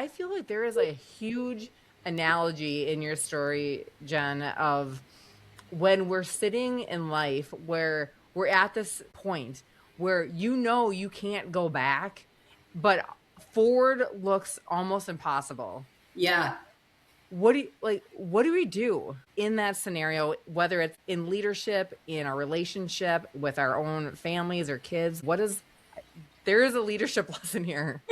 I feel like there is a huge analogy in your story, Jen, of when we're sitting in life where we're at this point where you can't go back, but forward looks almost impossible. Yeah. What do we do in that scenario, whether it's in leadership, in our relationship with our own families or kids? There is a leadership lesson here.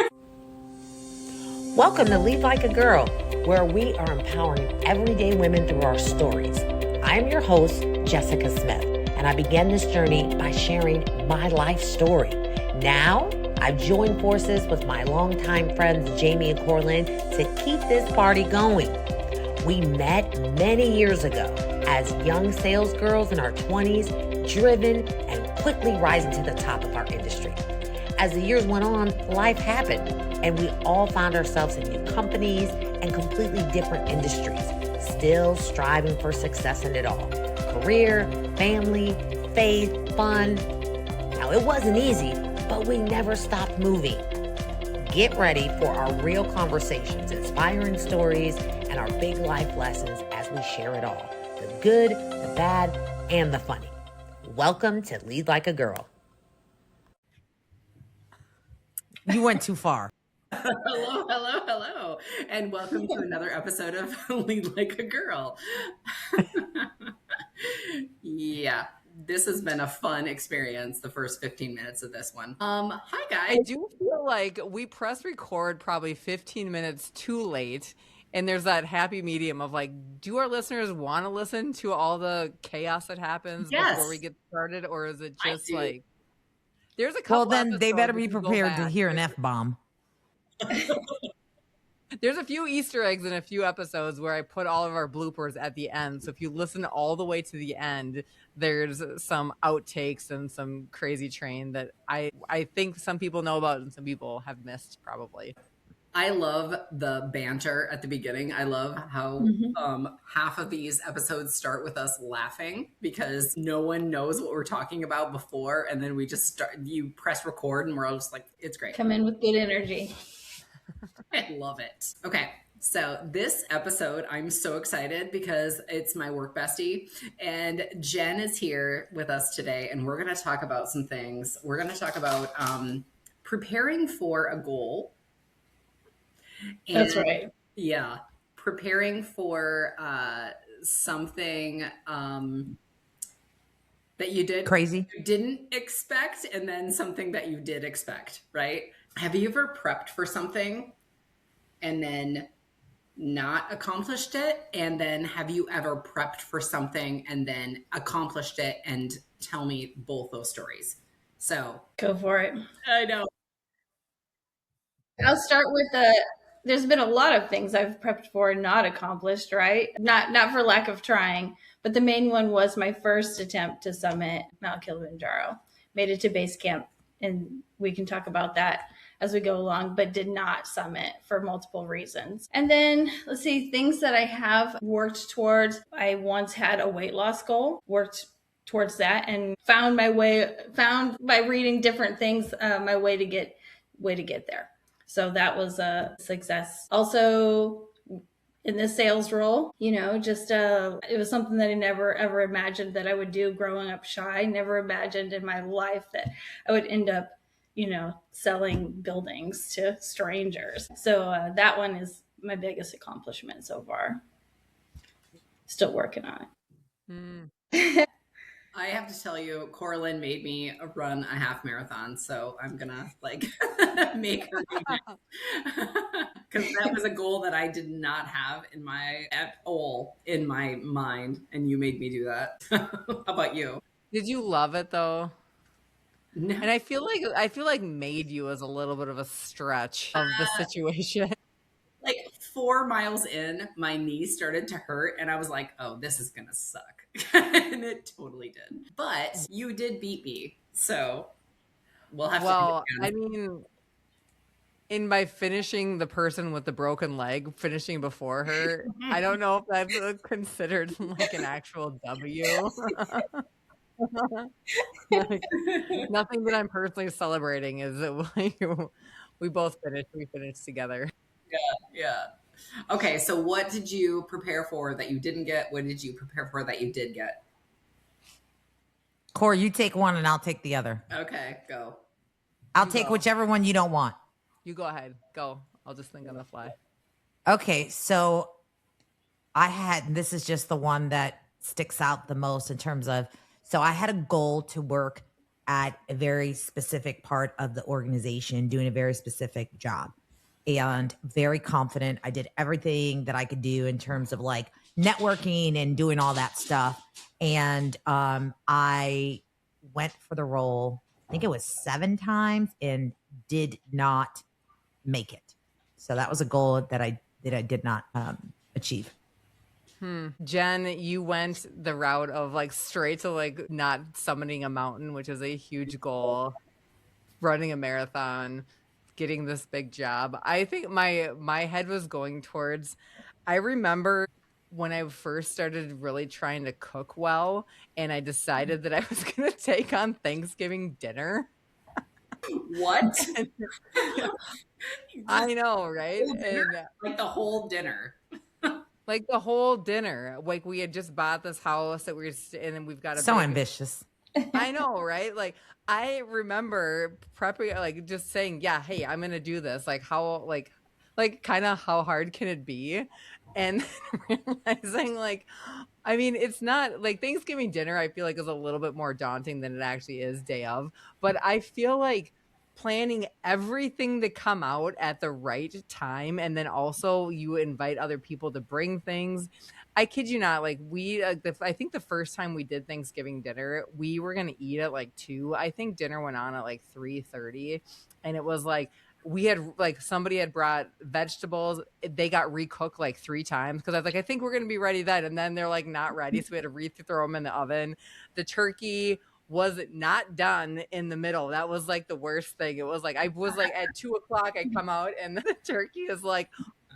Welcome to Lead Like a Girl, where we are empowering everyday women through our stories. I'm your host, Jessica Smith, and I began this journey by sharing my life story. Now, I've joined forces with my longtime friends, Jamie and Corlin, to keep this party going. We met many years ago as young sales girls in our 20s, driven and quickly rising to the top of our industry. As the years went on, life happened, and we all found ourselves in new companies and completely different industries, still striving for success in it all. Career, family, faith, fun. Now, it wasn't easy, but we never stopped moving. Get ready for our real conversations, inspiring stories, and our big life lessons as we share it all. The good, the bad, and the funny. Welcome to Lead Like a Girl. You went too far. Hello, hello, hello. And welcome to another episode of Lead Like a Girl. Yeah, this has been a fun experience, the first 15 minutes of this one. Hi, guys. I do feel like we press record probably 15 minutes too late. And there's that happy medium of like, do our listeners want to listen to all the chaos that happens before we get started? Or is it just like, there's a couple Well, then they better be episodes, if you go prepared to back, hear an F-bomb. There's a few Easter eggs in a few episodes where I put all of our bloopers at the end. So if you listen all the way to the end, there's some outtakes and some crazy train that I think some people know about and some people have missed probably. I love the banter at the beginning. I love how half of these episodes start with us laughing because no one knows what we're talking about before. And then we just start, you press record and we're all just like, it's great. Come in with good energy. I love it. Okay. So this episode, I'm so excited because it's my work bestie and Jen is here with us today. And we're going to talk about some things. We're going to talk about preparing for a goal. And, that's right. Yeah. Preparing for something that you didn't expect, and then something that you did expect, right? Have you ever prepped for something and then not accomplished it? And then have you ever prepped for something and then accomplished it? And tell me both those stories. So go for it. I know. I'll start with there's been a lot of things I've prepped for and not accomplished, right? Not for lack of trying, but the main one was my first attempt to summit Mount Kilimanjaro. Made it to base camp, and we can talk about that as we go along, but did not summit for multiple reasons. And then let's see, things that I have worked towards. I once had a weight loss goal, worked towards that, and found by reading different things, my way to get there. So that was a success. Also, in this sales role, just it was something that I never ever imagined that I would do growing up shy. Never imagined in my life that I would end up, selling buildings to strangers. So that one is my biggest accomplishment so far. Still working on it. I have to tell you, Corlin made me run a half marathon, so I'm gonna make her because that was a goal that I did not have at all in my mind, and you made me do that. How about you? Did you love it though? No. And I feel like made you as a little bit of a stretch of the situation. Like 4 miles in, my knee started to hurt, and I was like, "Oh, this is gonna suck." And it totally did. But you did beat me, so we'll have to do it again. I mean, in by finishing the person with the broken leg, finishing before her, I don't know if that's considered like an actual W. Nothing that I'm personally celebrating is that we both finished. We finished together. Yeah. Okay, so what did you prepare for that you didn't get? What did you prepare for that you did get? Corey, you take one and I'll take the other. Okay, go. I'll You take go. whichever one you don't want. You go ahead. Go. I'll just think on the fly. Okay, so this is just the one that sticks out the most in terms of, so I had a goal to work at a very specific part of the organization, doing a very specific job, and very confident. I did everything that I could do in terms of like networking and doing all that stuff. And I went for the role, I think it was 7 times, and did not make it. So that was a goal that I did not achieve. Jen, you went the route of like straight to like not summiting a mountain, which is a huge goal, running a marathon, getting this big job. I think my head was going towards, I remember when I first started really trying to cook well and I decided that I was going to take on Thanksgiving dinner. What? I know, right? And Like the whole dinner. like the whole dinner, like we had just bought this house that and then we've got a So big, ambitious. I know, right? Like I remember prepping, like just saying, yeah, hey, I'm gonna do this. Like how, like kind of how hard can it be? And realizing, like, I mean, it's not like Thanksgiving dinner. I feel like is a little bit more daunting than it actually is day of. But I feel like planning everything to come out at the right time, and then also you invite other people to bring things. I kid you not, like I think the first time we did Thanksgiving dinner, we were gonna eat at like 2. I think dinner went on at like 3:30, and it was like we had like somebody had brought vegetables. They got recooked like 3 times because I was like, I think we're gonna be ready then, and then they're like not ready, so we had to throw them in the oven. The turkey was not done in the middle. That was like the worst thing. It was like I was like at 2 o'clock, I come out and the turkey is like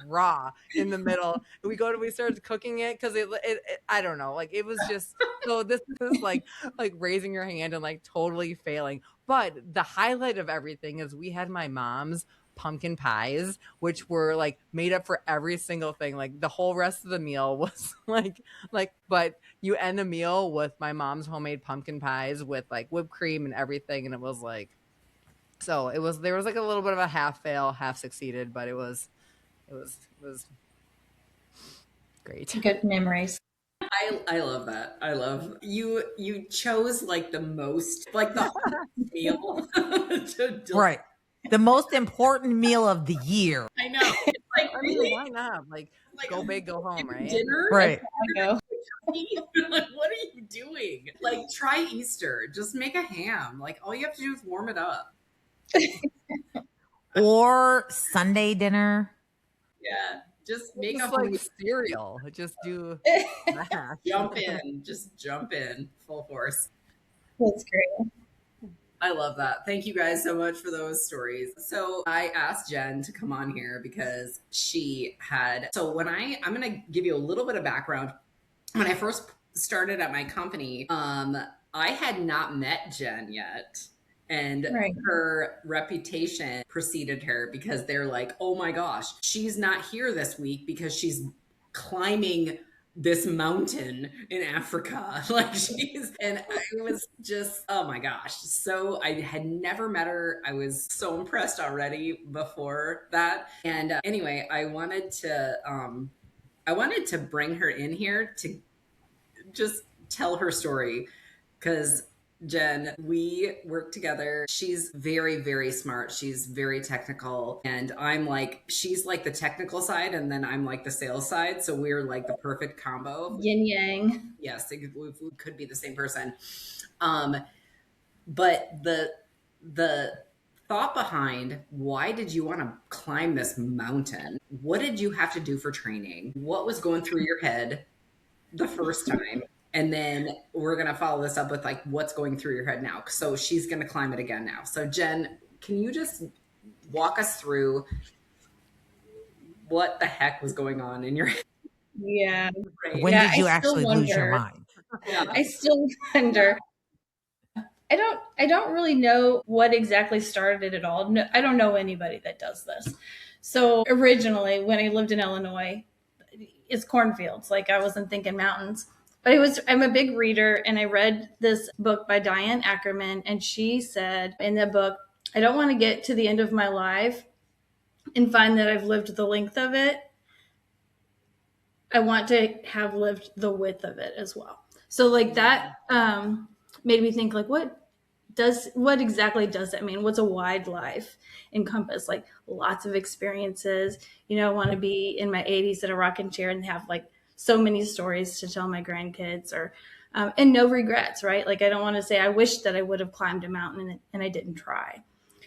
raw in the middle. We started cooking it because it I don't know, like it was just, so this is like raising your hand and like totally failing. But the highlight of everything is we had my mom's pumpkin pies, which were like made up for every single thing. Like the whole rest of the meal was but you end a meal with my mom's homemade pumpkin pies with like whipped cream and everything, and it was like, so there was like a little bit of a half fail, half succeeded, but it was great. Good memories. I love that. I love you chose like the most, like the hardest meal Right. The most important meal of the year. I know. It's like, I mean, why not? Like go big, go home, right? Dinner? Right. I go. Like, what are you doing? Like, try Easter. Just make a ham. Like, all you have to do is warm it up. Or Sunday dinner. Yeah. Just make just a like cereal. Just do jump in. Just jump in full force. That's great. I love that. Thank you guys so much for those stories. So I asked Jen to come on here because I'm going to give you a little bit of background. When I first started at my company, I had not met Jen yet. And her reputation preceded her because they're like, oh my gosh, she's not here this week because she's climbing this mountain in Africa. Like and I was just, oh my gosh. So I had never met her. I was so impressed already before that. And anyway, I wanted to bring her in here to just tell her story because Jen, we work together. She's very, very smart. She's very technical. And she's like the technical side, and then I'm like the sales side. So we're like the perfect combo. Yin yang. Yes, we could be the same person. But the thought behind why did you want to climb this mountain? What did you have to do for training? What was going through your head the first time? And then we're going to follow this up with like what's going through your head now. So she's going to climb it again now. So Jen, can you just walk us through what the heck was going on in your head? Yeah. When did you actually lose your mind? Yeah. I still wonder. I don't really know what exactly started it all. No, I don't know anybody that does this. So originally, when I lived in Illinois, it's cornfields. Like I wasn't thinking mountains. But I'm a big reader, and I read this book by Diane Ackerman, and she said in the book, I don't want to get to the end of my life and find that I've lived the length of it. I want to have lived the width of it as well. So like that made me think like what exactly does that mean? What's a wide life encompass? Like lots of experiences. I want to be in my 80s in a rocking chair and have like so many stories to tell my grandkids, or and no regrets, right? Like I don't want to say I wish that I would have climbed a mountain and I didn't try.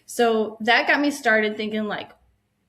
So that got me started thinking like,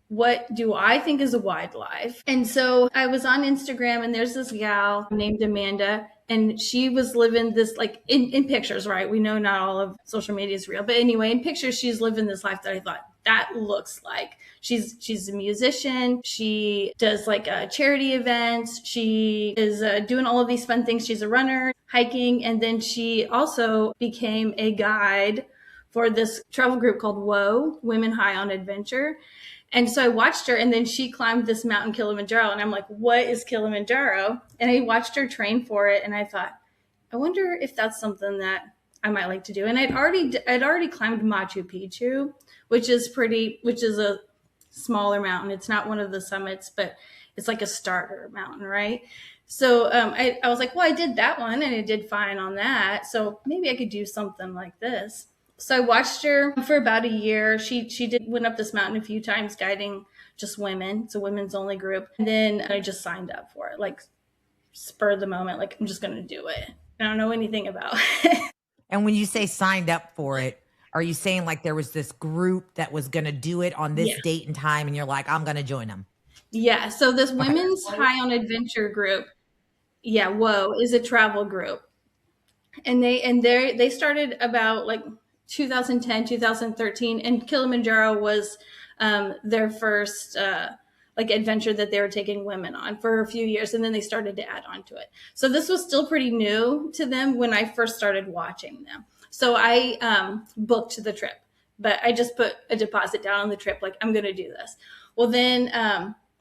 what do I think is a wide life? And so I was on Instagram, and there's this gal named Amanda, and she was living this like in pictures, right? We know not all of social media is real, but anyway, in pictures, she's living this life that I thought that looks like she's a musician. She does like charity events. She is doing all of these fun things. She's a runner, hiking, and then she also became a guide for this travel group called WHO, Women High on Adventure. And so I watched her, and then she climbed this mountain Kilimanjaro, and I'm like, what is Kilimanjaro? And I watched her train for it, and I thought, I wonder if that's something that I might like to do. And I'd already climbed Machu Picchu, which is a smaller mountain. It's not one of the summits, but it's like a starter mountain, right? So I was like, well, I did that one, and I did fine on that. So maybe I could do something like this. So I watched her for about a year. She went up this mountain a few times guiding just women. It's a women's only group. And then I just signed up for it, like spur of the moment, like I'm just going to do it. I don't know anything about it. And when you say signed up for it, are you saying like there was this group that was going to do it on this date and time, and you're like, I'm going to join them? Yeah. So this Women's High on Adventure group, WHO, is a travel group. And they started about like 2010, 2013, and Kilimanjaro was their first like adventure that they were taking women on for a few years, and then they started to add on to it. So this was still pretty new to them when I first started watching them. So I booked the trip, but I just put a deposit down on the trip, like I'm going to do this. Well, then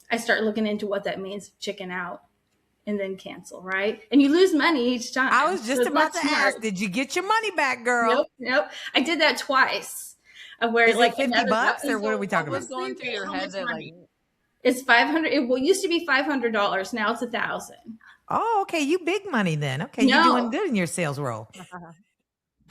I start looking into what that means, chicken out, and then cancel, right? And you lose money each time. I was just about to ask, did you get your money back, girl? Nope. I did that twice. Where is like $50 or what are we talking about? What's going through your head that like it's $500? It used to be $500. Now it's $1,000. Oh, okay. You big money then. Okay, you're doing good in your sales role.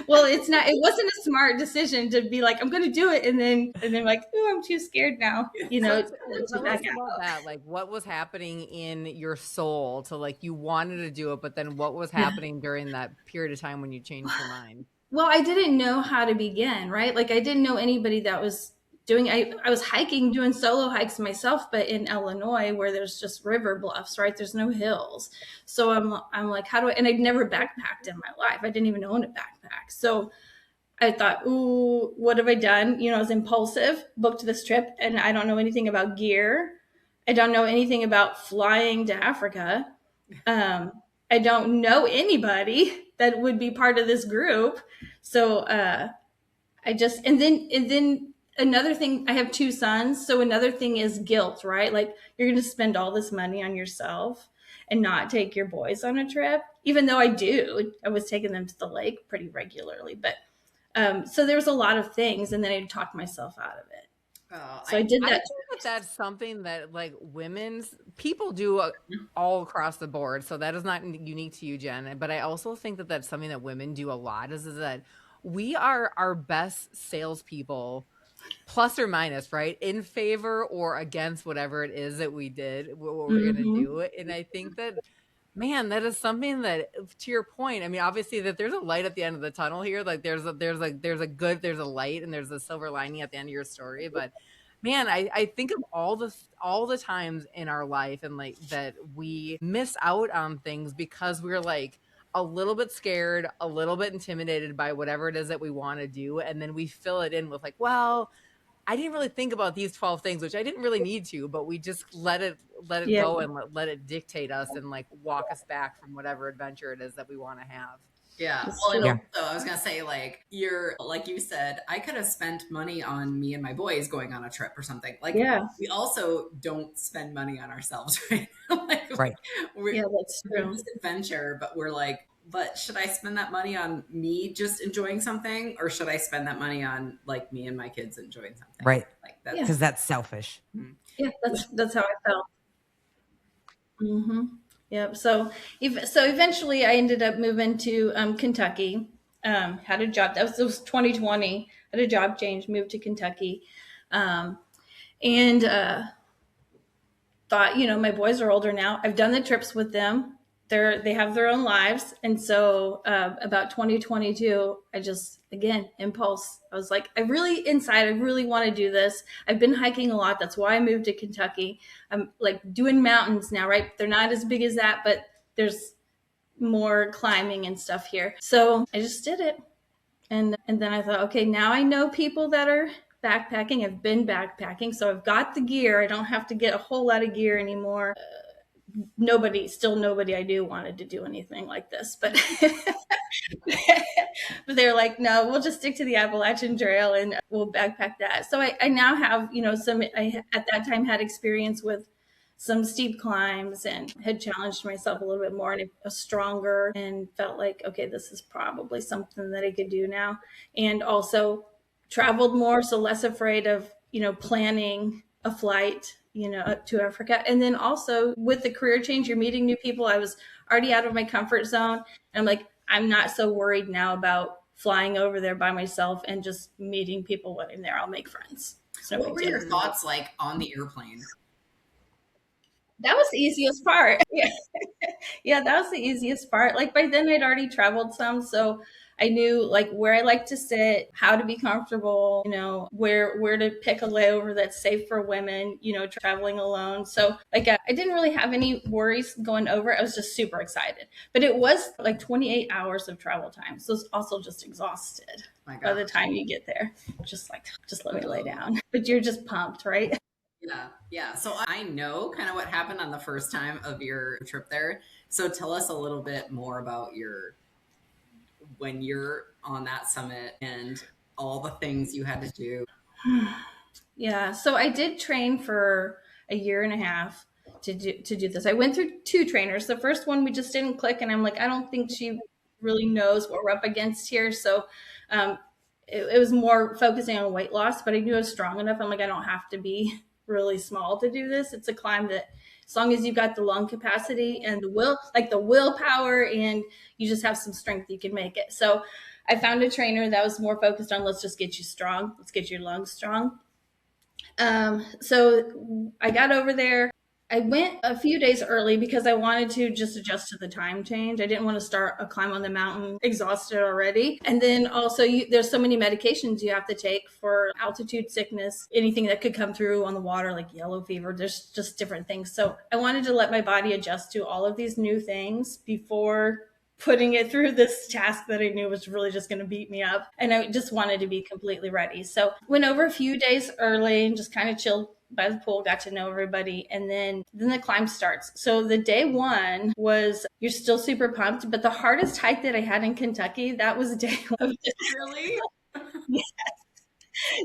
Well, it wasn't a smart decision to be like, I'm going to do it. And then like, oh, I'm too scared now, to back out. That, like what was happening in your soul to like, you wanted to do it, but then what was happening during that period of time when you changed your mind? Well, I didn't know how to begin, right? Like I didn't know anybody that was doing, I was hiking, doing solo hikes myself, but in Illinois where there's just river bluffs, right? There's no hills. So I'm like, how do I, and I'd never backpacked in my life. I didn't even own a backpack. So I thought, ooh, what have I done? I was impulsive, booked this trip, and I don't know anything about gear. I don't know anything about flying to Africa. I don't know anybody that would be part of this group. So I just, and then another thing, I have 2 sons. So another thing is guilt, right? Like you're going to spend all this money on yourself and not take your boys on a trip, even though I was taking them to the lake pretty regularly. But so there's a lot of things. And then I talked myself out of it. So I did that. I think that's something that like people do all across the board. So that is not unique to you, Jen. But I also think that that's something that women do a lot is that we are our best salespeople, plus or minus, right? In favor or against whatever it is that we did, what we're going to do. And I think that, man, that is something that, to your point, I mean, obviously that there's a light at the end of the tunnel here. Like there's a light and there's a silver lining at the end of your story. But man, I think of all the times in our life and like that we miss out on things because we're like a little bit scared, a little bit intimidated by whatever it is that we want to do. And then we fill it in with like, well, I didn't really think about these 12 things, which I didn't really need to, but we just let it go and let it dictate us and like walk us back from whatever adventure it is that we want to have. Yeah. It's Well, and true. also I was gonna say, like, like you said, I could have spent money on me and my boys going on a trip or something. Like, Yeah. we also don't spend money on ourselves, right? Like, Right. Yeah, that's we're true. just adventure, but we're like, but should I spend that money on me just enjoying something, or should I spend that money on like me and my kids enjoying something? Right. Like Yeah. Because that's selfish. Yeah, that's how I felt. Mm-hmm. Yep. So eventually I ended up moving to Kentucky. Had a job. That was 2020. Had a job change. Moved to Kentucky, um, and thought, my boys are older now. I've done the trips with them. They have their own lives, and so about 2022, I just again impulse. I was like, I really want to do this. I've been hiking a lot. That's why I moved to Kentucky. I'm like doing mountains now, right? They're not as big as that, but there's more climbing and stuff here. So I just did it. And then I thought, okay, now I know people that are backpacking. I've been backpacking, so I've got the gear. I don't have to get a whole lot of gear anymore. Nobody I knew wanted to do anything like this, but but they're like, no, we'll just stick to the Appalachian Trail and we'll backpack that. So I now have, I at that time had experience with some steep climbs and had challenged myself a little bit more and a stronger and felt like, okay, this is probably something that I could do now. And also traveled more, so less afraid of, planning a flight, to Africa. And then also with the career change, you're meeting new people. I was already out of my comfort zone. And I'm like, I'm not so worried now about flying over there by myself and just meeting people when I'm there. I'll make friends. What were your thoughts like on the airplane? That was the easiest part. Yeah. Yeah, that was the easiest part. Like by then I'd already traveled some, so I knew like where I like to sit, how to be comfortable, where to pick a layover that's safe for women, traveling alone. So like I didn't really have any worries going over. I was just super excited. But it was like 28 hours of travel time. So it's also just exhausted by the time you get there. Just let me lay down. But you're just pumped, right? Yeah. Yeah. So I know kind of what happened on the first time of your trip there. So tell us a little bit more about when you're on that summit and all the things you had to do. Yeah. So I did train for a year and a half to do this. I went through two trainers. The first one, we just didn't click. And I'm like, I don't think she really knows what we're up against here. So, it was more focusing on weight loss, but I knew I was strong enough. I'm like, I don't have to be really small to do this. It's a climb that as long as you've got the lung capacity and the willpower and you just have some strength, you can make it. So I found a trainer that was more focused on, let's just get you strong. Let's get your lungs strong. So I got over there. I went a few days early because I wanted to just adjust to the time change. I didn't want to start a climb on the mountain exhausted already. And then also there's so many medications you have to take for altitude sickness, anything that could come through on the water, like yellow fever. There's just different things. So I wanted to let my body adjust to all of these new things before putting it through this task that I knew was really just going to beat me up. And I just wanted to be completely ready. So went over a few days early and just kind of chilled by the pool, got to know everybody. And then the climb starts. So the day one was, you're still super pumped, but the hardest hike that I had in Kentucky, that was day one. Really? Yes.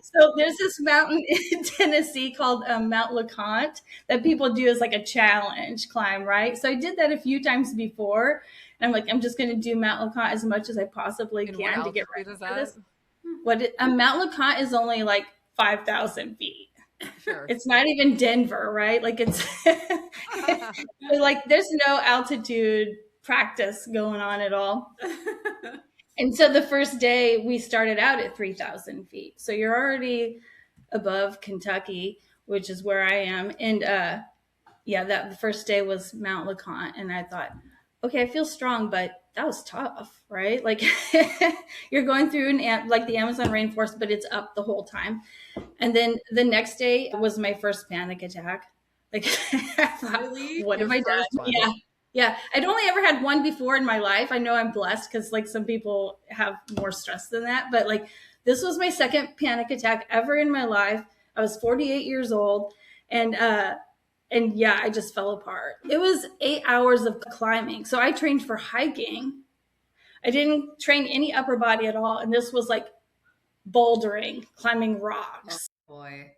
So there's this mountain in Tennessee called Mount LeConte that people do as like a challenge climb, right? So I did that a few times before. And I'm like, I'm just going to do Mount LeConte as much as I possibly can to get ready for this. Mount LeConte is only like 5,000 feet. Sure. It's not even Denver, right? Like it's like there's no altitude practice going on at all. And so the first day we started out at 3,000 feet. So you're already above Kentucky, which is where I am. And that the first day was Mount LeConte. And I thought, okay, I feel strong, but that was tough, right? Like you're going through like the Amazon rainforest, but it's up the whole time. And then the next day was my first panic attack. Like I thought, really? What have I done? Yeah. Yeah. I'd only ever had one before in my life. I know I'm blessed because like some people have more stress than that, but like this was my second panic attack ever in my life. I was 48 years old and yeah, I just fell apart. It was 8 hours of climbing. So I trained for hiking. I didn't train any upper body at all. And this was like bouldering, climbing rocks. Oh, boy.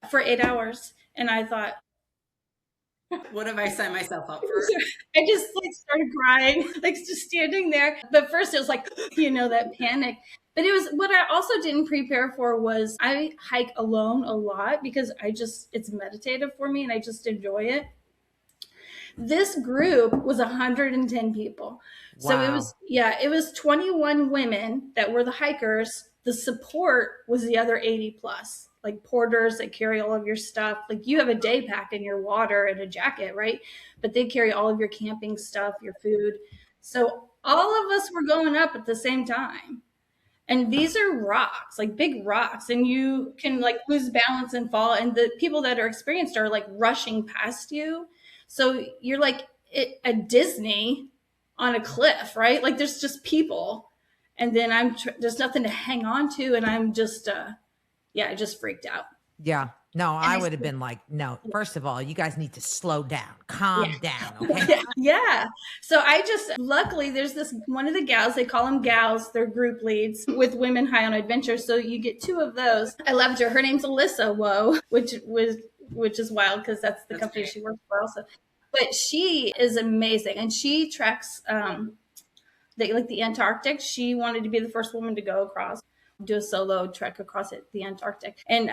For 8 hours. And I thought, what have I signed myself up for? I just like started crying, like just standing there. But first it was like, that panic. But it was, what I also didn't prepare for was I hike alone a lot because it's meditative for me and I just enjoy it. This group was 110 people. Wow. So it was 21 women that were the hikers. The support was the other 80 plus, like porters that carry all of your stuff. Like you have a day pack and your water and a jacket, right? But they carry all of your camping stuff, your food. So all of us were going up at the same time. And these are rocks, like big rocks, and you can like lose balance and fall. And the people that are experienced are like rushing past you. So you're like at Disney on a cliff, right? Like there's just people. And then there's nothing to hang on to. And I'm just, I just freaked out. Yeah. No, I would have been like, no, first of all, you guys need to slow down, calm down. Okay. Yeah. So luckily there's one of the gals, they call them gals, they're group leads with Women High on Adventure. So you get 2 of those. I loved her. Her name's Alyssa, which is wild because that's the company she works for also. But she is amazing. And she treks, the Antarctic. She wanted to be the first woman to go across, do a solo trek across the Antarctic. And,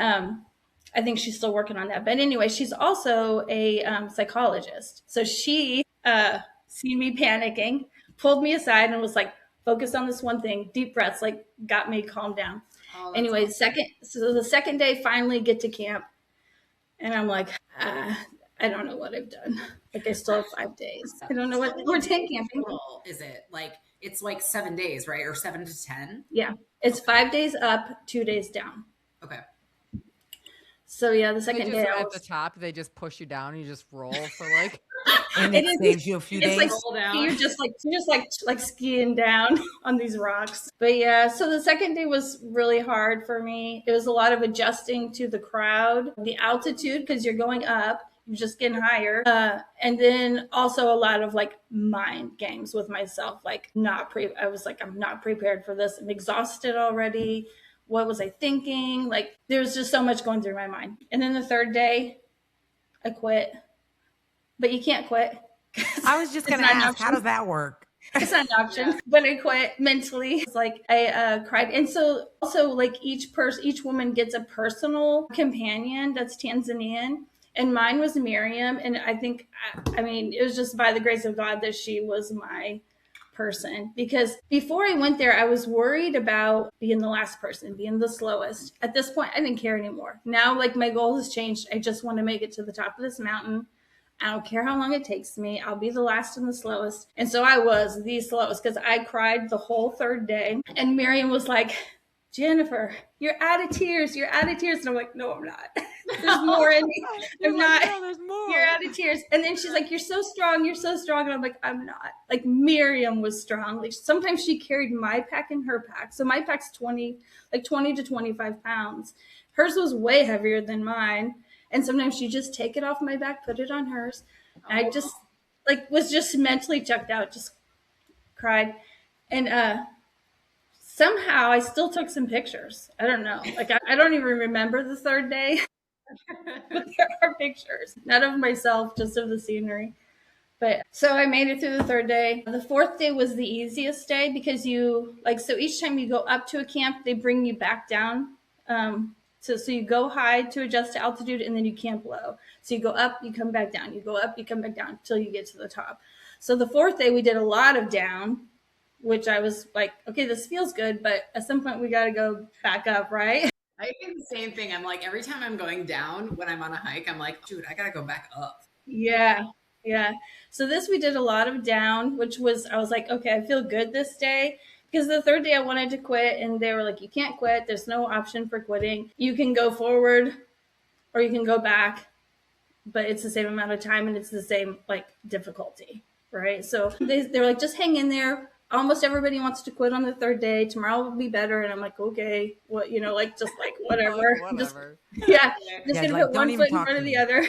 I think she's still working on that. But anyway, she's also a psychologist. So she seen me panicking, pulled me aside and was like, focus on this one thing, deep breaths, like got me calmed down. Oh, anyway, awesome. The second day, finally get to camp. And I'm like, I don't know what I've done. Like I still have 5 days. I don't know what we're tent camping. Is it like, it's like 7 days, right? Or 7 to 10? Yeah. It's 5 days up, 2 days down. Okay. So yeah, the second day at the top, they just push you down and you just roll for like, and it saves you a few days. Like you're just like skiing down on these rocks. But yeah, so the second day was really hard for me. It was a lot of adjusting to the crowd, the altitude, because you're going up, you're just getting higher. And then also a lot of like mind games with myself, like I was like, I'm not prepared for this. I'm exhausted already. What was I thinking? Like there was just so much going through my mind. And then the third day, I quit. But you can't quit. I was just going to ask, how does that work? It's not an option. But I quit mentally. It's like I cried. And so also like each woman gets a personal companion that's Tanzanian. And mine was Miriam. And I think, it was just by the grace of God that she was my person, because before I went there, I was worried about being the last person, being the slowest. At this point, I didn't care anymore. Now, like my goal has changed. I just want to make it to the top of this mountain. I don't care how long it takes me. I'll be the last and the slowest. And so I was the slowest because I cried the whole third day. And Miriam was like, Jennifer, you're out of tears. You're out of tears. And I'm like, no, I'm not. There's more in me. I'm not. No, there's more. You're out of tears. And then she's like, you're so strong. You're so strong. And I'm like, I'm not. Like Miriam was strong. Like sometimes she carried my pack and her pack. So my pack's 20 to 25 pounds. Hers was way heavier than mine. And sometimes she just take it off my back, put it on hers. And I just was just mentally checked out, just cried. And somehow I still took some pictures. I don't know. Like I don't even remember the third day. But there are pictures, not of myself, just of the scenery. But so I made it through the third day. The fourth day was the easiest day because so each time you go up to a camp, they bring you back down. So you go high to adjust to altitude and then you camp low. So you go up, you come back down, you go up, you come back down until you get to the top. So the fourth day we did a lot of down, which I was like, okay, this feels good, but at some point we got to go back up, right? I do the same thing. I'm like, every time I'm going down when I'm on a hike, I'm like, dude, I got to go back up. Yeah. Yeah. So we did a lot of down, I was like, okay, I feel good this day. Because the third day I wanted to quit and they were like, you can't quit. There's no option for quitting. You can go forward or you can go back, but it's the same amount of time and it's the same difficulty, right? So they're like, just hang in there. Almost everybody wants to quit on the third day. Tomorrow will be better. And I'm like, okay, what, whatever. Whatever. Just gonna put one foot in front of the other.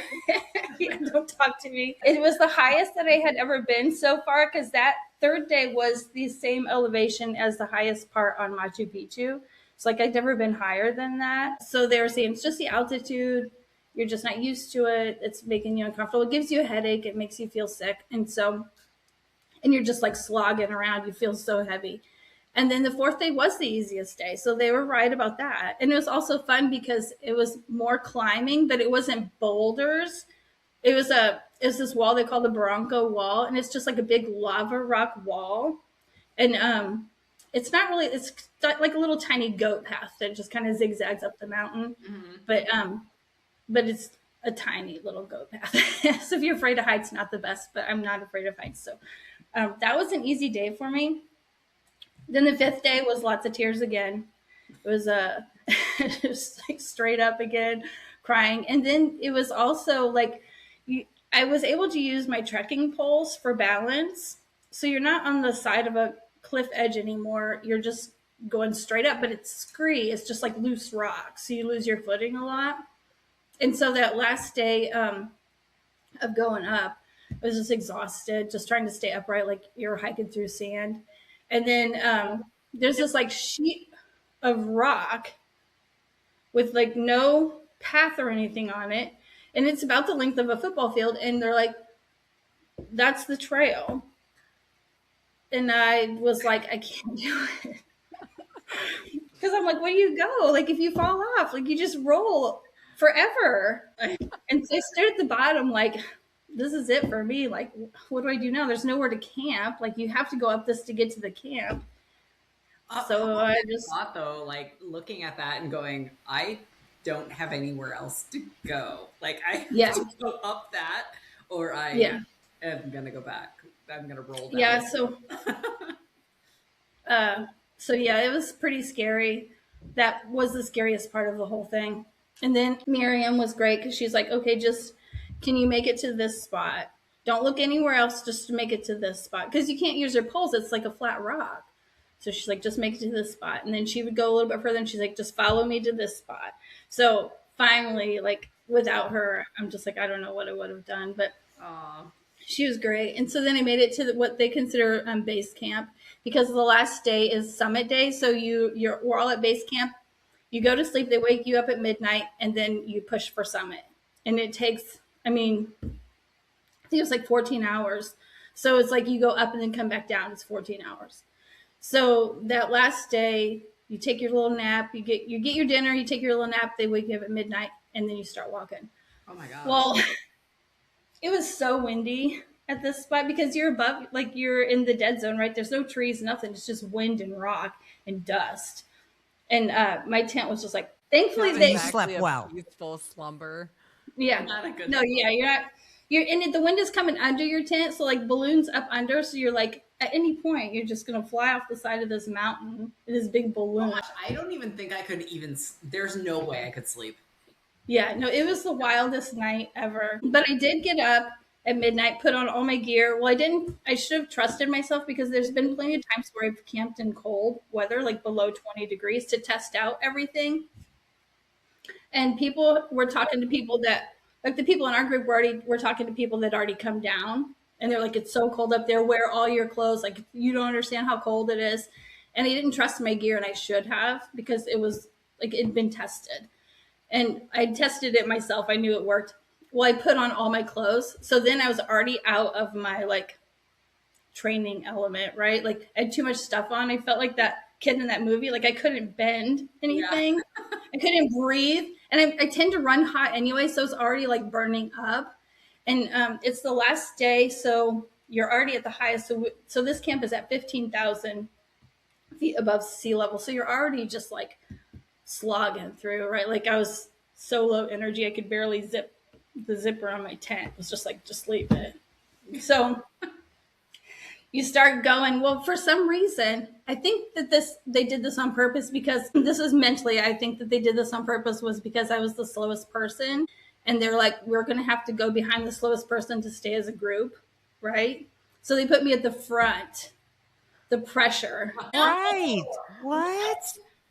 Yeah, don't talk to me. It was the highest that I had ever been so far because that third day was the same elevation as the highest part on Machu Picchu. So like I'd never been higher than that. So they were saying it's just the altitude. You're just not used to it. It's making you uncomfortable. It gives you a headache. It makes you feel sick. And you're just like slogging around. You feel so heavy. And then the fourth day was the easiest day. So they were right about that. And it was also fun because it was more climbing, but it wasn't boulders. It was this wall they call the Barranco Wall, and it's just like a big lava rock wall. And it's not really, it's like a little tiny goat path that just kind of zigzags up the mountain. But it's a tiny little goat path. So if you're afraid of heights, not the best, but I'm not afraid of heights. So that was an easy day for me. Then the fifth day was lots of tears again. It was just like straight up again, crying. And then it was also like I was able to use my trekking poles for balance. So you're not on the side of a cliff edge anymore. You're just going straight up, but it's scree. It's just like loose rock. So you lose your footing a lot. And so that last day of going up, I was just exhausted, just trying to stay upright, like you're hiking through sand. And then there's this like sheet of rock with like no path or anything on it. And it's about the length of a football field. And they're like, that's the trail. And I was like, I can't do it. Because I'm like, where do you go? Like if you fall off, like you just roll forever. And so I stared at the bottom like, this is it for me. Like, what do I do now? There's nowhere to camp. Like, you have to go up this to get to the camp. So I just thought though, like looking at that and going, I don't have anywhere else to go. Like I have to go up that, or I am gonna go back. I'm gonna roll down. Yeah. So yeah, it was pretty scary. That was the scariest part of the whole thing. And then Miriam was great because she's like, okay, just can you make it to this spot? Don't look anywhere else, just to make it to this spot. Because you can't use your poles. It's like a flat rock. So she's like, just make it to this spot. And then she would go a little bit further and she's like, just follow me to this spot. So finally, like without her, I'm just like, I don't know what I would have done. But she was great. And so then I made it to what they consider base camp, because the last day is summit day. So we're all at base camp. You go to sleep, they wake you up at midnight, and then you push for summit. And it takes, I think it was like 14 hours. So it's like you go up and then come back down. It's 14 hours. So that last day, you take your little nap, you get your dinner, you take your little nap, they wake you up at midnight, and then you start walking. Oh my God. Well, it was so windy at this spot because you're above, like you're in the dead zone, right? There's no trees, nothing. It's just wind and rock and dust. And my tent was just like, thankfully they slept well. Peaceful slumber. Yeah. And the wind is coming under your tent, so like balloons up under, so you're like at any point you're just gonna fly off the side of this mountain in this big balloon. I don't even think I could there's no way I could sleep. Yeah, no, it was the wildest night ever. But I did get up at midnight, put on all my gear. Well, I should have trusted myself, because there's been plenty of times where I've camped in cold weather, like below 20 degrees, to test out everything. And people were talking to people that, like the people in our group were talking to people that already come down, and they're like, it's so cold up there, wear all your clothes, like you don't understand how cold it is. And I didn't trust my gear, and I should have, because it was like it'd been tested. And I tested it myself. I knew it worked. Well, I put on all my clothes. So then I was already out of my like training element, right? Like I had too much stuff on. I felt like that kid in that movie. Like I couldn't bend anything. Yeah. I couldn't breathe. And I tend to run hot anyway. So it's already like burning up. And it's the last day. So you're already at the highest. So this camp is at 15,000 feet above sea level. So you're already just like slogging through, right? Like I was so low energy, I could barely zip the zipper on my tent. It was just like, just leave it. So you start going. Well, for some reason, I think that they did this on purpose, because this is mentally, I think that they did this on purpose was because I was the slowest person. And they're like, we're going to have to go behind the slowest person to stay as a group, right? So they put me at the front, the pressure. Right. What?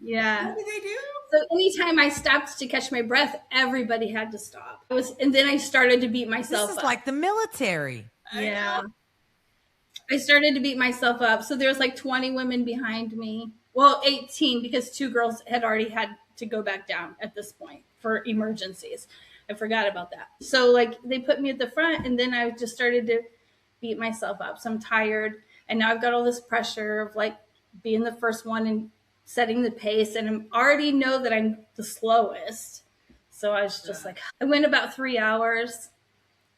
Yeah. What did they do? So anytime I stopped to catch my breath, everybody had to stop. And then I started to beat myself This is up. like the military. Yeah. I started to beat myself up. So there's like 20 women behind me. Well, 18 because 2 girls had already had to go back down at this point for emergencies. I forgot about that. So like they put me at the front and then I just started to beat myself up. So I'm tired and now I've got all this pressure of like being the first one and setting the pace and I already know that I'm the slowest. So I was just like, I went about 3 hours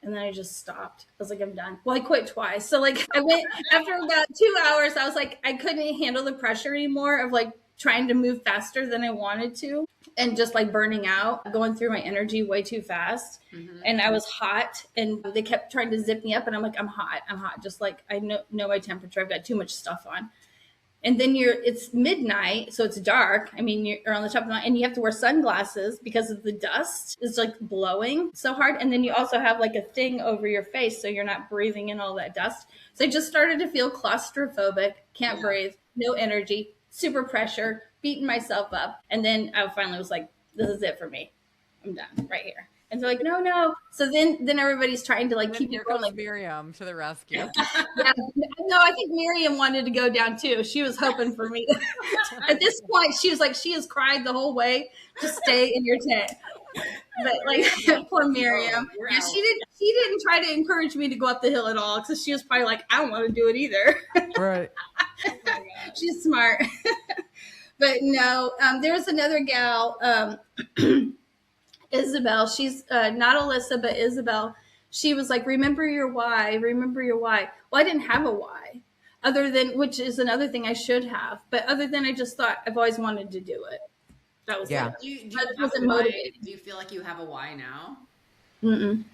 and then I just stopped. I was like, I'm done. Well, I quit twice. So like I went after about 2 hours, I was like, I couldn't handle the pressure anymore of like trying to move faster than I wanted to and just like burning out, going through my energy way too fast. And I was hot and they kept trying to zip me up and I'm like, I'm hot. Just like I know my temperature. I've got too much stuff on. And then it's midnight, so it's dark. I mean, you're on the top of the mountain and you have to wear sunglasses because of the dust is like blowing so hard. And then you also have like a thing over your face so you're not breathing in all that dust. So I just started to feel claustrophobic, can't breathe, no energy, super pressure, beating myself up. And then I finally was like, this is it for me. I'm done right here. And they're like, no. So then everybody's trying to like keep me going. Like Miriam to the rescue. Yeah, no, I think Miriam wanted to go down too. She was hoping for me. At this point, she was like, she has cried the whole way to stay in your tent. But like, poor Miriam. Yeah, she didn't try to encourage me to go up the hill at all because she was probably like, I don't want to do it either. Right. She's smart. But no, there was another gal. Isabel, she's not Alyssa, but Isabel. She was like, remember your why. Well, I didn't have a why other than, which is another thing I should have. But other than I just thought I've always wanted to do it. That was it. That wasn't motivating. Do you feel like you have a why now? Mm-mm.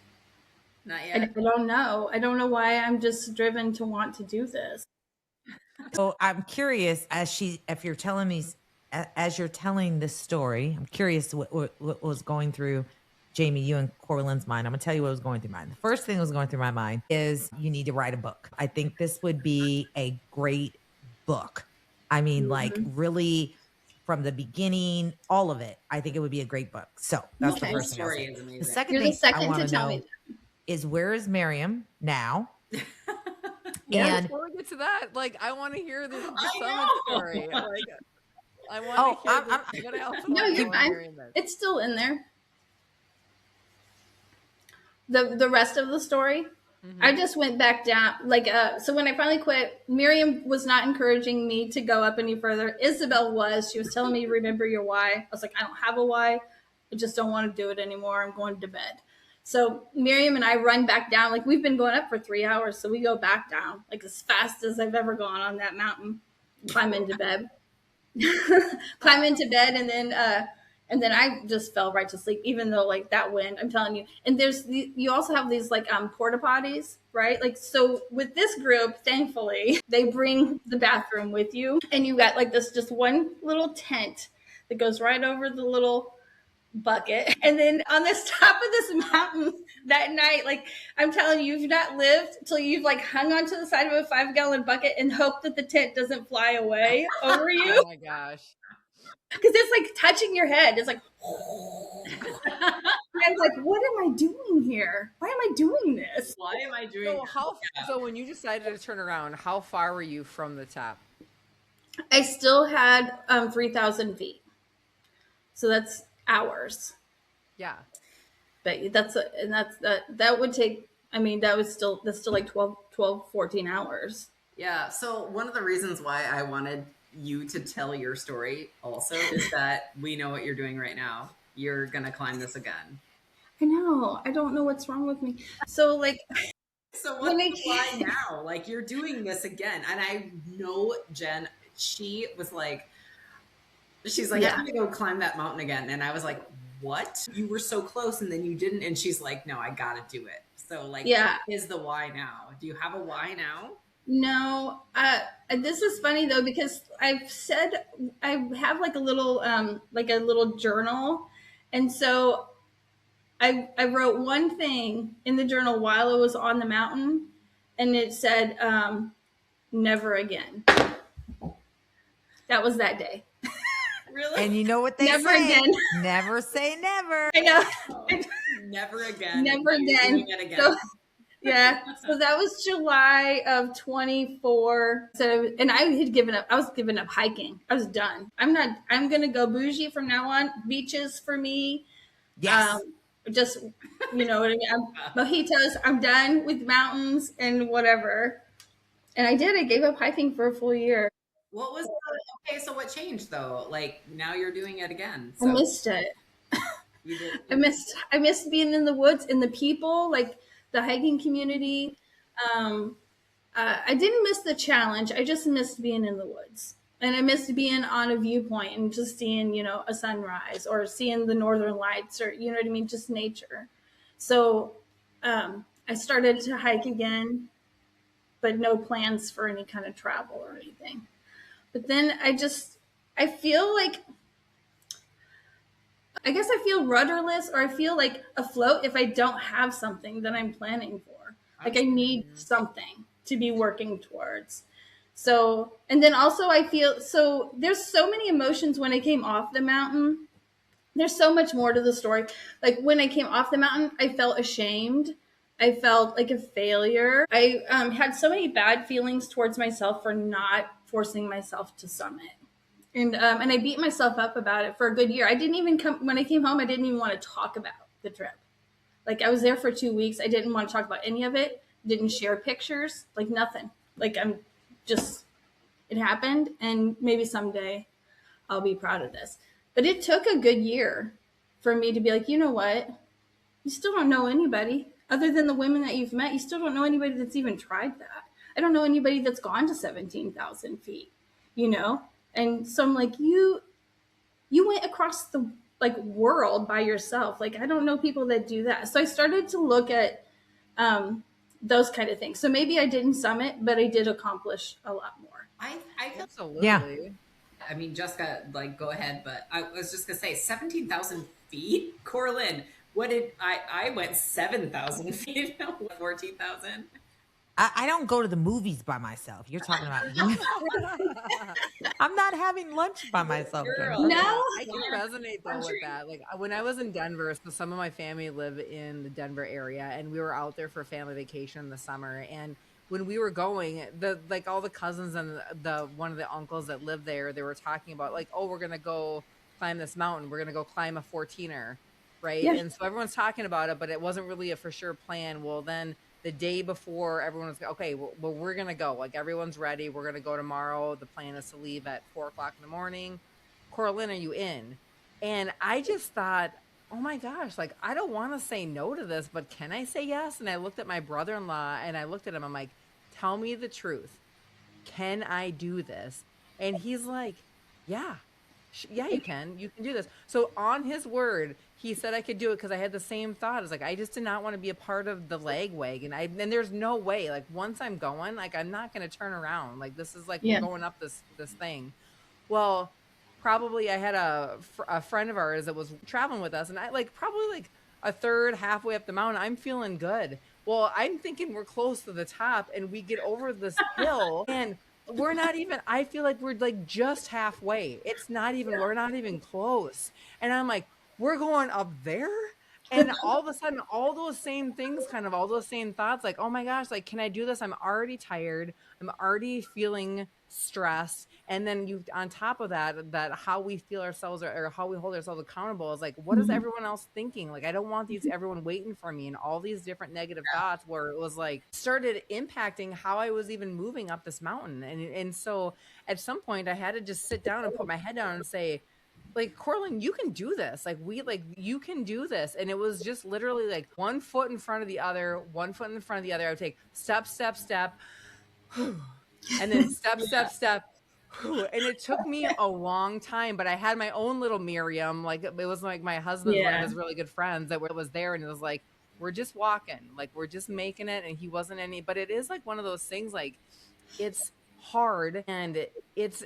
Not yet. I don't know. I don't know why I'm just driven to want to do this. So I'm curious if you're telling me, as you're telling this story, I'm curious what was going through Jamie, you and Corlin's mind. I'm gonna tell you what was going through mine. The first thing that was going through my mind is you need to write a book. I think this would be a great book. I mean, like really from the beginning, all of it. I think it would be a great book. So that's the first thing. The second thing I want to know is where is Miriam now? And before we get to that, like I want to hear the summit story. Like, I want to hear what else. No, you're fine. It's still in there. The rest of the story, I just went back down. Like, so when I finally quit, Miriam was not encouraging me to go up any further. Isabel was. She was telling me, remember your why. I was like, I don't have a why. I just don't want to do it anymore. I'm going to bed. So Miriam and I run back down. Like we've been going up for 3 hours. So we go back down like as fast as I've ever gone on that mountain, climb into bed. And then I just fell right to sleep, even though like that wind, I'm telling you. And you also have these like porta potties, right? Like, so with this group, thankfully, they bring the bathroom with you and you got like this, just one little tent that goes right over the little bucket. And then on this top of this mountain that night, like I'm telling you, you've not lived till you've like hung onto the side of a 5-gallon bucket and hope that the tent doesn't fly away over you. Oh my gosh. Because it's like touching your head. It's like, I'm like, what am I doing here? Why am I doing this? Why am I doing So when you decided to turn around, how far were you from the top? I still had 3,000 feet. So that's hours. Yeah. But that would take, I mean, that's still like 12, 14 hours. Yeah. So one of the reasons why I wanted you to tell your story also is that we know what you're doing right now. You're going to climb this again. I know. I don't know what's wrong with me. So like, so what's the why now? Like you're doing this again. And I know Jen, she's like, I'm going to go climb that mountain again. And I was like, what? You were so close and then you didn't. And she's like, no, I got to do it. So like, what is the why now? Do you have a why now? No, this is funny though, because I've said I have like a little journal. And so I wrote one thing in the journal while I was on the mountain and it said, never again. That was that day. Really? And you know what they never say? Again. Never say never. I know. Never again. Never again. So, Yeah. So that was July of 24. So, and I had given up. I was giving up hiking. I was done. I'm going to go bougie from now on. Beaches for me. Yes. Just, you know what I mean? Mojitos. I'm done with mountains and whatever. And I did. I gave up hiking for a full year. What was okay? So what changed though? Like now you're doing it again. I So missed it. you did. I missed being in the woods and the people, like the hiking community. Um, I didn't miss the challenge. I just missed being in the woods. And I missed being on a viewpoint and just seeing, you know, a sunrise or seeing the northern lights or, you know what I mean, just nature. So I started to hike again, but no plans for any kind of travel or anything. But then I feel like, I guess I feel rudderless or I feel like afloat if I don't have something that I'm planning for. Like I need something to be working towards. So, and then also I feel so there's so many emotions when I came off the mountain. There's so much more to the story. Like when I came off the mountain, I felt ashamed. I felt like a failure. I had so many bad feelings towards myself for not forcing myself to summit. And I beat myself up about it for a good year. I didn't even come when I came home. I didn't even want to talk about the trip. Like I was there for 2 weeks. I didn't want to talk about any of it. Didn't share pictures. Like nothing. Like I'm just. It happened, and maybe someday I'll be proud of this. But it took a good year for me to be like, you know what? You still don't know anybody other than the women that you've met. You still don't know anybody that's even tried that. I don't know anybody that's gone to 17,000 feet. You know. And so I'm like, you went across the like world by yourself. Like I don't know people that do that. So I started to look at those kind of things. So maybe I didn't summit, but I did accomplish a lot more. I feel Absolutely. Yeah. I mean, Jessica, like, go ahead, but I was just gonna say 17,000 feet. Corlin, what did I went 7,000 feet, 14,000. I don't go to the movies by myself. You're talking about I'm not having lunch by myself. Girl. No, I can resonate though with that. Like when I was in Denver, so some of my family live in the Denver area, and we were out there for family vacation in the summer. And when we were going, the like all the cousins and the one of the uncles that lived there, they were talking about like, oh, we're gonna go climb this mountain. We're gonna go climb a 14er, right? Yeah. And so everyone's talking about it, but it wasn't really a for sure plan. Well, then the day before, everyone was okay. Well, we're gonna go. Like everyone's ready. We're gonna go tomorrow. The plan is to leave at 4:00 in the morning. Coraline, are you in? And I just thought, oh my gosh, like I don't want to say no to this, but can I say yes? And I looked at my brother-in-law and I looked at him. I'm like, tell me the truth. Can I do this? And he's like, yeah. Yeah, you can do this. So on his word, he said I could do it because I had the same thought. I was like, I just did not want to be a part of the leg wag. And there's no way, like once I'm going, like I'm not going to turn around. Like this is like we're going up this thing. Well, probably I had a friend of ours that was traveling with us, and I like probably like a third halfway up the mountain. I'm feeling good. Well, I'm thinking we're close to the top, and we get over this hill, and we're not even, I feel like we're like just halfway. It's not even, we're not even close. And I'm like, we're going up there. And all of a sudden, all those same things, kind of all those same thoughts, like, oh my gosh, like, can I do this? I'm already tired. I'm already feeling stressed. And then you, on top of that, that how we feel ourselves or how we hold ourselves accountable is like, what is everyone else thinking? Like, I don't want everyone waiting for me, and all these different negative thoughts where it was like started impacting how I was even moving up this mountain. And so at some point I had to just sit down and put my head down and say, like, Corlin, you can do this. Like you can do this. And it was just literally like one foot in front of the other, one foot in front of the other. I would take step, step, step, and then step, step, step. And it took me a long time, but I had my own little Miriam. Like it was like my husband's one of his really good friends that was there, and it was like, we're just walking, like we're just making it. And he wasn't any, but it is like one of those things, like it's hard and it's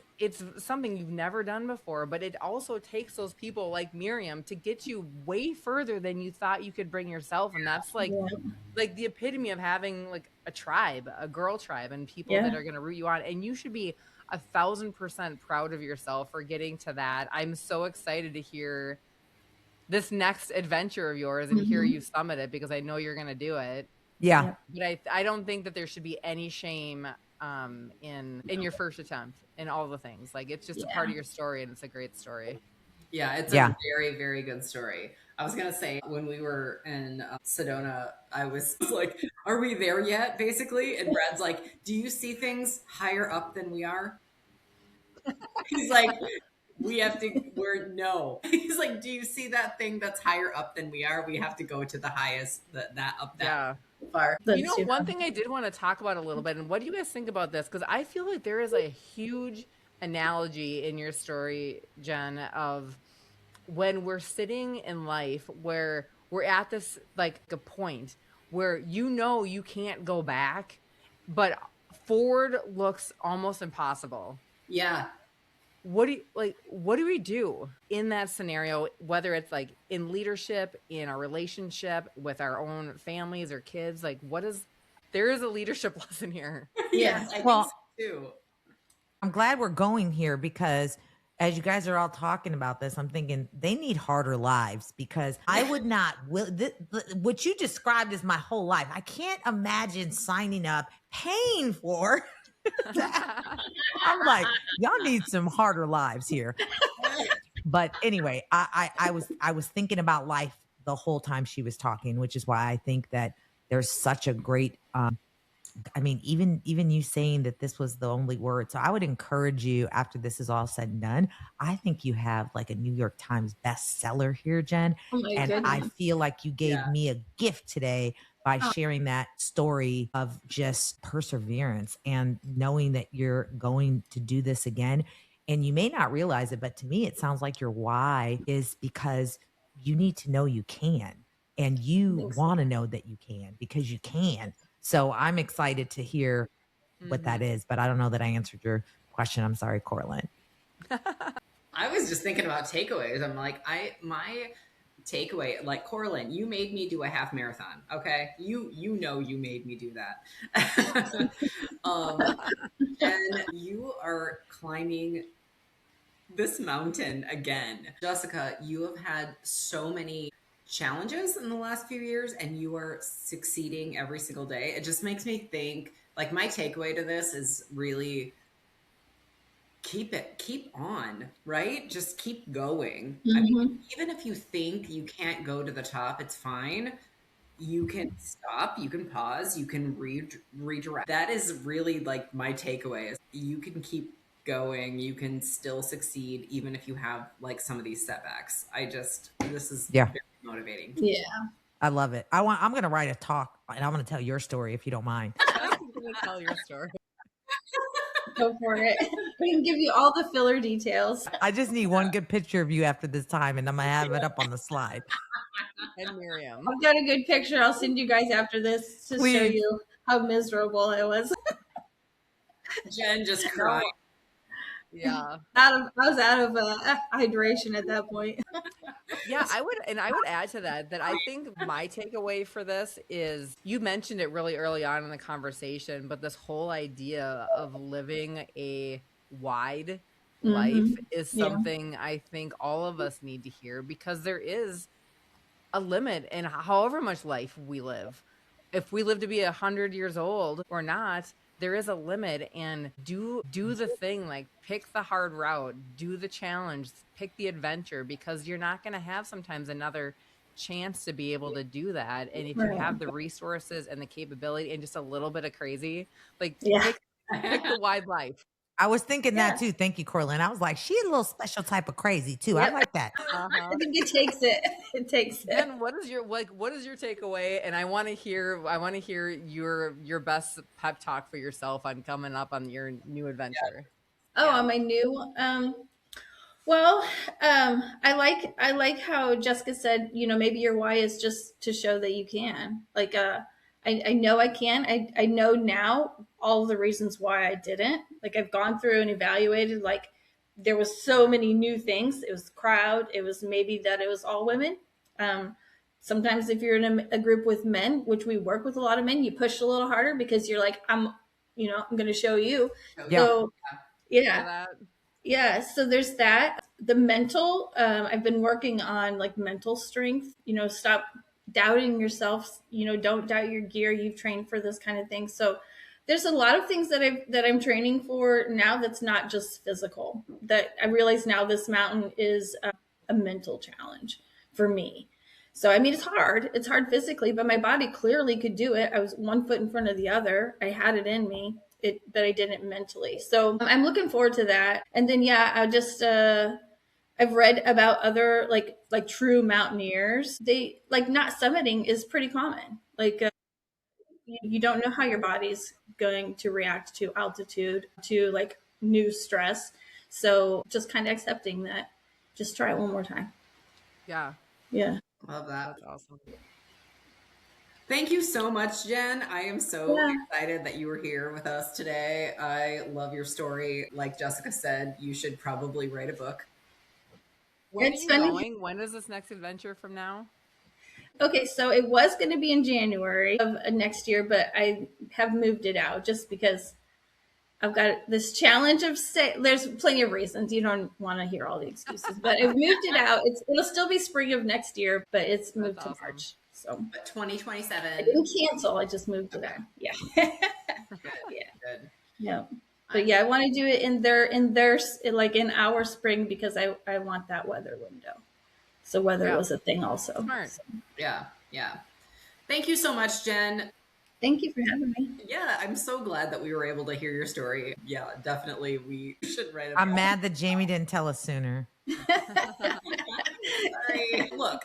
something you've never done before, but it also takes those people like Miriam to get you way further than you thought you could bring yourself. And that's like the epitome of having like a tribe, a girl tribe, and people that are going to root you on. And you should be 1,000% proud of yourself for getting to that. I'm so excited to hear this next adventure of yours and hear you summit it, because I know you're going to do it. Yeah. Yep. But I don't think that there should be any shame in your first attempt in all the things. Like it's just a part Yeah. of your story and it's a great story. Yeah, it's Yeah. a very, very good story. I was gonna say when we were in Sedona, I was like, "Are we there yet?" Basically, and Brad's like, "Do you see things higher up than we are?" He's like, "We have to. We're no." He's like, "Do you see that thing that's higher up than we are? We have to go to the highest that up that Yeah. far." You know, one thing I did want to talk about a little bit, and what do you guys think about this? Because I feel like there is a huge analogy in your story, Jen, of when we're sitting in life where we're at this like a point where you can't go back, but forward looks almost impossible. Yeah, What do we do in that scenario, whether it's like in leadership, in our relationship with our own families or kids? Like there is a leadership lesson here. yes, I think Well, so too. I'm glad we're going here because as you guys are all talking about this, I'm thinking they need harder lives because I would not what you described as my whole life. I can't imagine signing up, paying for that. I'm like, y'all need some harder lives here. But anyway, I was thinking about life the whole time she was talking, which is why I think that there's such a great I mean, even you saying that this was the only word. So I would encourage you after this is all said and done. I think you have like a New York Times bestseller here, Jen. Oh my And I goodness. feel like you gave Yeah. me a gift today by Oh. sharing that story of just perseverance and knowing that you're going to do this again. And you may not realize it, but to me, it sounds like your why is because you need to know you can. And you think so. want to know that you can because you can. So I'm excited to hear what that is, but I don't know that I answered your question. I'm sorry, Cortland. I was just thinking about takeaways. I'm like, my takeaway, like Corlin, you made me do a half marathon. Okay, you know you made me do that. And you are climbing this mountain again. Jessica, you have had so many challenges in the last few years and you are succeeding every single day. It just makes me think like my takeaway to this is really keep on, right? Just keep going. I mean, even if you think you can't go to the top, it's fine. You can stop, you can pause, you can redirect. That is really like my takeaway is you can keep going, you can still succeed even if you have like some of these setbacks. This is Yeah, very motivating. Yeah. I love it. I'm going to write a talk and I'm going to tell your story if you don't mind. I'm gonna tell your story. Go for it. We can give you all the filler details. I just need one good picture of you after this time and I'm going to have it up on the slide. And Miriam. I've got a good picture. I'll send you guys after this to show Please. you how miserable it was. Jen just cried. Yeah. I was out of hydration at that point. Yeah, I would add to that I think my takeaway for this is you mentioned it really early on in the conversation, but this whole idea of living a wide life is Yeah. something I think all of us need to hear because there is a limit in however much life we live. If we live to be 100 years old or not, there is a limit, and do the thing, like pick the hard route, do the challenge, pick the adventure, because you're not going to have sometimes another chance to be able to do that. And if you Right. have the resources and the capability and just a little bit of crazy, like Yeah. pick the wide life. I was thinking Yeah. that too. Thank you, Corlin. I was like, she a little special type of crazy too. I Yep. like that. I think it takes it. It takes it. Then what is your takeaway? And I want to hear your best pep talk for yourself on coming up on your new adventure. Oh, on my new well, I like how Jessica said, maybe your why is just to show that you can. Like I know I can. I know now all the reasons why I didn't. Like I've gone through and evaluated, like there was so many new things. It was the crowd, it was maybe that it was all women. Sometimes if you're in a group with men, which we work with a lot of men, you push a little harder because you're like, I'm gonna show you. Yeah. So yeah. That? Yeah, so there's that. The mental, I've been working on like mental strength, stop doubting yourself, don't doubt your gear. You've trained for this kind of thing. So there's a lot of things that I'm training for now that's not just physical. That I realize now this mountain is a mental challenge for me. So I mean, it's hard. It's hard physically, but my body clearly could do it. I was one foot in front of the other. I had it in me. But I didn't mentally. So I'm looking forward to that. And then I just I've read about other like true mountaineers. They like not summiting is pretty common. Like you don't know how your body's going to react to altitude, to like new stress. So just kind of accepting that. Just try it one more time. Yeah. Yeah. Love that. That's awesome. Thank you so much, Jen. I am so excited that you were here with us today. I love your story. Like Jessica said, you should probably write a book. When are you going? When is this next adventure from now? Okay, so it was going to be in January of next year, but I have moved it out just because I've got this challenge of there's plenty of reasons. You don't want to hear all the excuses, but I've moved it out. It'll still be spring of next year, but it's moved to March. So but 2027. I didn't cancel. I just moved it out. Yeah. Good. Yeah. But I want to do it in their like in our spring because I want that weather window. So weather was a thing also. Smart. So. Yeah. Thank you so much, Jen. Thank you for having me. Yeah, I'm so glad that we were able to hear your story. Yeah, definitely we should write it. I'm mad that Jamie didn't tell us sooner. Sorry. Look,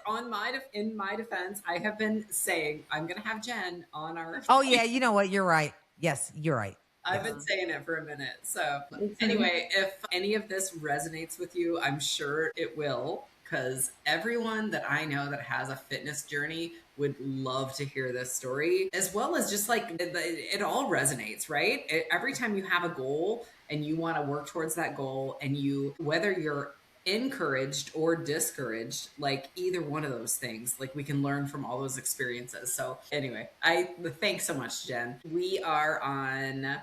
in my defense, I have been saying I'm going to have Jen on our. Oh yeah, you know what? You're right. Yes, you're right. I've been saying it for a minute. So anyway, if any of this resonates with you, I'm sure it will, because everyone that I know that has a fitness journey would love to hear this story, as well as just like it all resonates, right? Every time you have a goal and you want to work towards that goal, and whether you're encouraged or discouraged, like either one of those things, like we can learn from all those experiences. So anyway, thanks so much, Jen. We are on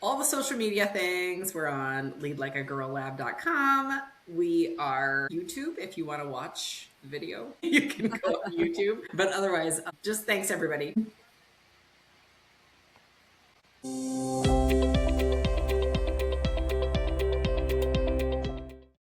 all the social media things. We're on leadlikeagirllab.com. We are YouTube. If you want to watch the video, you can go on YouTube. But otherwise, just thanks everybody.